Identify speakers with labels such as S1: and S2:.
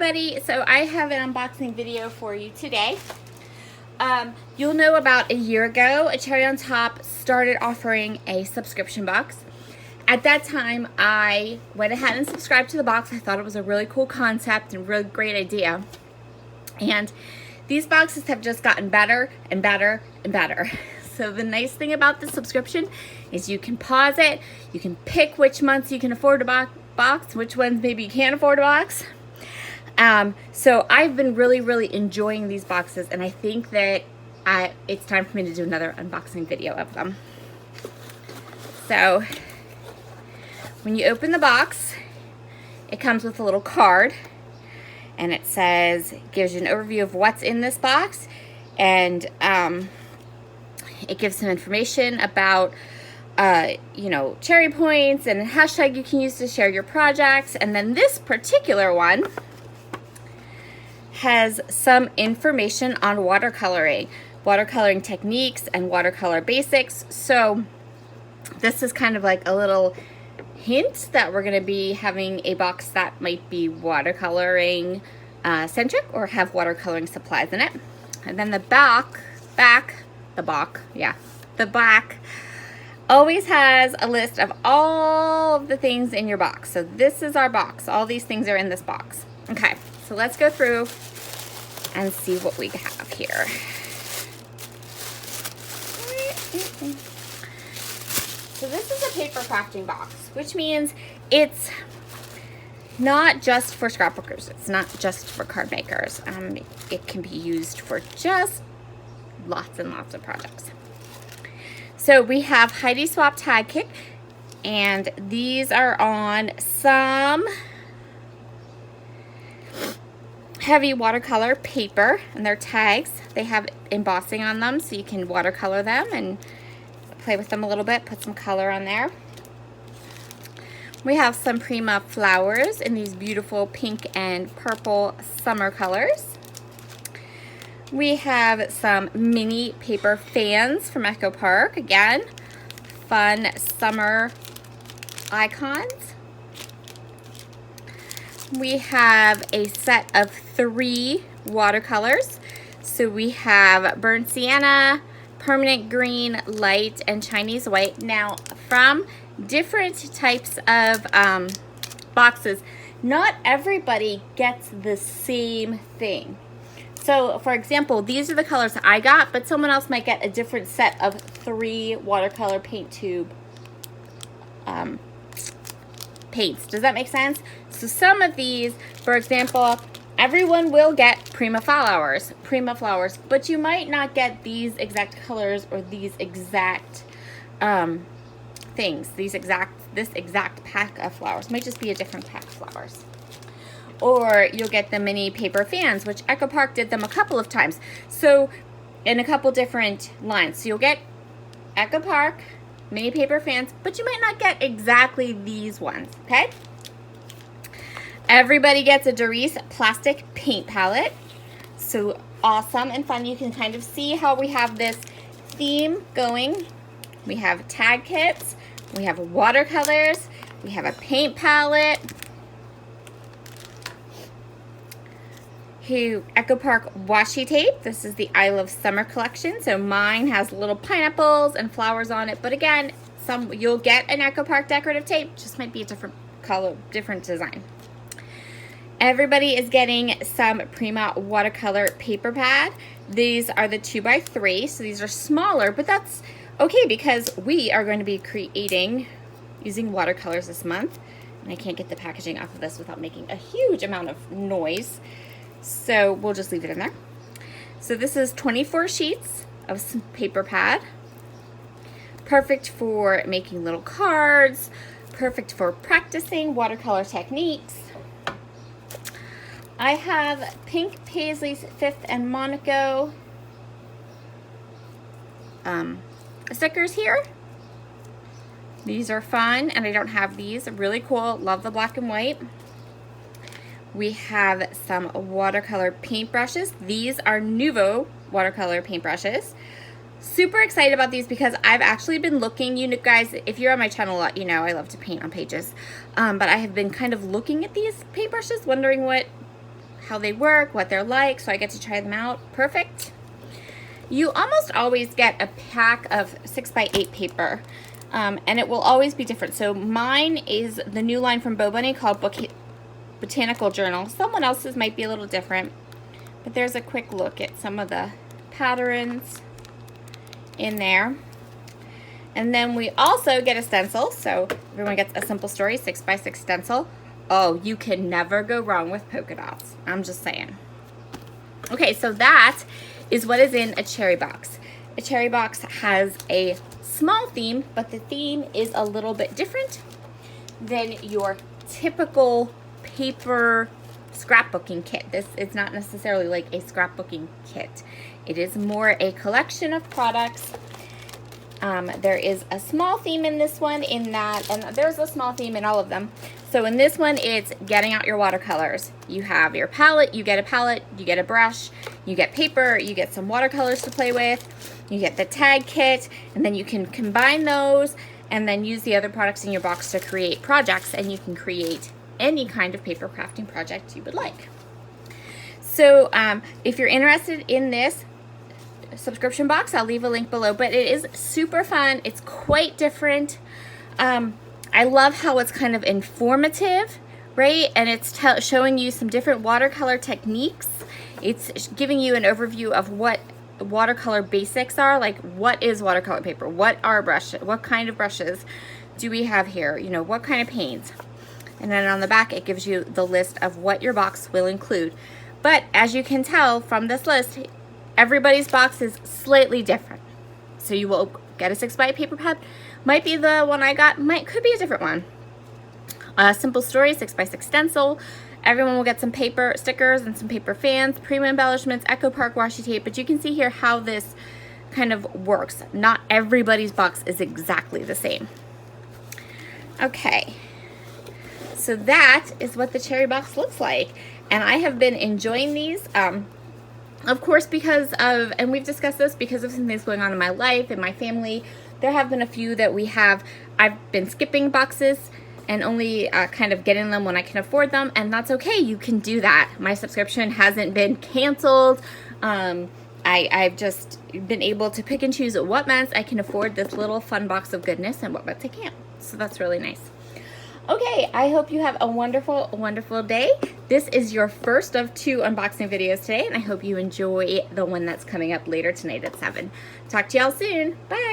S1: everybody, so I have an unboxing video for you today. You'll know about a year ago, Cherry on Top started offering a subscription box. At that time, I went ahead and subscribed to the box. I thought it was a really cool concept and really great idea. And these boxes have just gotten better and better and better. So the nice thing about the subscription is you can pause it, you can pick which months you can afford a box, which ones maybe you can't afford a box. So I've been really enjoying these boxes, and I think that it's time for me to do another unboxing video of them. So when you open the box, it comes with a little card, and it says, gives you an overview of what's in this box, and it gives some information about Cherry points and a hashtag you can use to share your projects. And then this particular one has some information on watercoloring techniques and watercolor basics. So this is kind of like a little hint that we're going to be having a box that might be watercoloring centric or have watercoloring supplies in it. And then the back always has a list of all of the things in your box. So this is our box. All these things are in this box. Okay, so let's go through and see what we have here. So this is a paper crafting box, which means it's not just for scrapbookers. It's not just for card makers. It can be used for just lots and lots of projects. So we have Heidi Swapp Tag Kit, and these are on some heavy watercolor paper, and they're tags. They have embossing on them, so you can watercolor them and play with them a little bit, put some color on there. We have some Prima flowers in these beautiful pink and purple summer colors. We have some mini paper fans from Echo Park. Again, fun summer icons. We have a set of 3 watercolors. So we have Burnt Sienna, Permanent Green, Light, and Chinese White. Now, from different types of boxes, not everybody gets the same thing. So, for example, these are the colors I got, but someone else might get a different set of 3 watercolor paint tube paints. Does that make sense? So some of these, for example, everyone will get Prima flowers, but you might not get these exact colors or these exact things, this exact pack of flowers. It might just be a different pack of flowers. Or you'll get the mini paper fans, which Echo Park did them a couple of times. So in a couple different lines. So you'll get Echo Park mini paper fans, but you might not get exactly these ones, okay? Everybody gets a Doris plastic paint palette. So awesome and fun. You can kind of see how we have this theme going. We have tag kits, we have watercolors, we have a paint palette. Echo Park washi tape. This is the I Love Summer collection. So mine has little pineapples and flowers on it. But again, you'll get an Echo Park decorative tape. Just might be a different color, different design. Everybody is getting some Prima watercolor paper pad. These are the 2x3. So these are smaller, but that's okay because we are going to be creating using watercolors this month. And I can't get the packaging off of this without making a huge amount of noise. So we'll just leave it in there. So this is 24 sheets of some paper pad. Perfect for making little cards, perfect for practicing watercolor techniques. I have Pink Paisley's Fifth and Monaco stickers here. These are fun, and I don't have these. Really cool. Love the black and white. We have some watercolor paintbrushes. These are Nuvo watercolor paintbrushes. Super excited about these because I've actually been looking, you guys, if you're on my channel a lot, you know I love to paint on pages. But I have been kind of looking at these paintbrushes, wondering what how they work, what they're like, so I get to try them out. Perfect. You almost always get a pack of 6x8 paper, and it will always be different. So mine is the new line from Bo Bunny called Botanical Journal. Someone else's might be a little different, but there's a quick look at some of the patterns in there. And then we also get a stencil, so everyone gets a simple story 6x6 stencil. Oh, you can never go wrong with polka dots. I'm just saying. Okay, so that is what is in a cherry box. A cherry box has a small theme, but the theme is a little bit different than your typical paper scrapbooking kit. This is not necessarily like a scrapbooking kit. It is more a collection of products. There is a small theme in this one in that, and there's a small theme in all of them. So in this one, it's getting out your watercolors. You have your palette, you get a brush, you get paper, you get some watercolors to play with, you get the tag kit, and then you can combine those and then use the other products in your box to create projects, and you can create any kind of paper crafting project you would like. So if you're interested in this subscription box, I'll leave a link below, but it is super fun. It's quite different. I love how it's kind of informative, right? And it's showing you some different watercolor techniques. It's giving you an overview of what watercolor basics are, like what is watercolor paper, what kind of brushes do we have here, you know, what kind of paints. And then on the back, it gives you the list of what your box will include. But as you can tell from this list, everybody's box is slightly different. So you will get a 6x8 paper pad. Might be the one I got, could be a different one. Simple Story 6x6 stencil. Everyone will get some paper stickers and some paper fans, Prima embellishments, Echo Park washi tape. But you can see here how this kind of works. Not everybody's box is exactly the same. Okay, so that is what the cherry box looks like. And I have been enjoying these. Of course, because of, and we've discussed this, because of some things going on in my life and my family, there have been a few that I've been skipping boxes and only kind of getting them when I can afford them, and that's okay. You can do that. My subscription hasn't been canceled. I've just been able to pick and choose what months I can afford this little fun box of goodness and what months I can't. So that's really nice. Okay, I hope you have a wonderful, wonderful day. This is your first of 2 unboxing videos today, and I hope you enjoy the one that's coming up later tonight at 7. Talk to y'all soon. Bye.